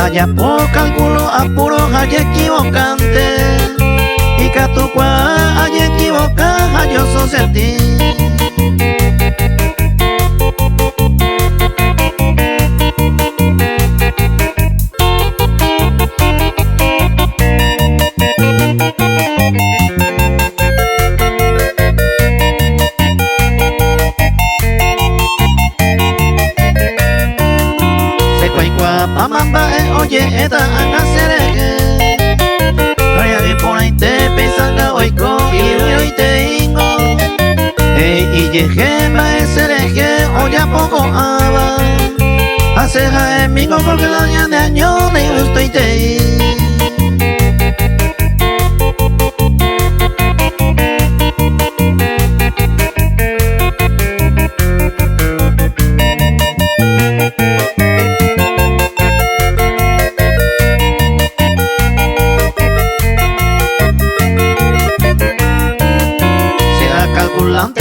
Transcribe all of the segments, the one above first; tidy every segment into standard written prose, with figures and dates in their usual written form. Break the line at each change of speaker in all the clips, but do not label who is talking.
Haya por cálculo apuro haya equivocante y que tu cua haya equivocada yo so sentir. Amamba oye esta anaserege Kaya por ahí te pensanga oiko y hoy te ingo y yejema eserege oya poco aba Haceja amigo porque la ña de año de gusto y te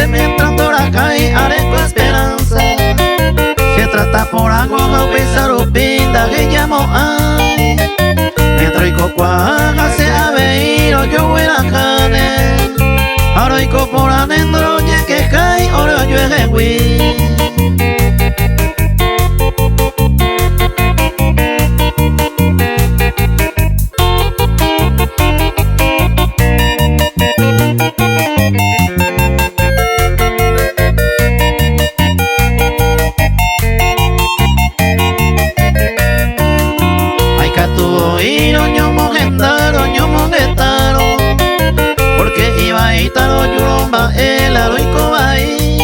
mientras Doracay areco esperanza se trata por agua o pesar pinda que llamo ay mientras cocuaga se aveiro yo huela cane ahora y por adentro ye que cae oro yo ejewi. Porque iba y taro yuromba el aroico ahí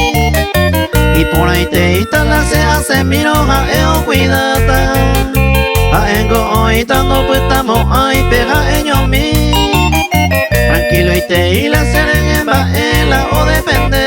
y por ahí te itala se hace miroja eo cuidata a engo hoy tanto pues estamos ahí pega en mi tranquilo y te y la serena o depende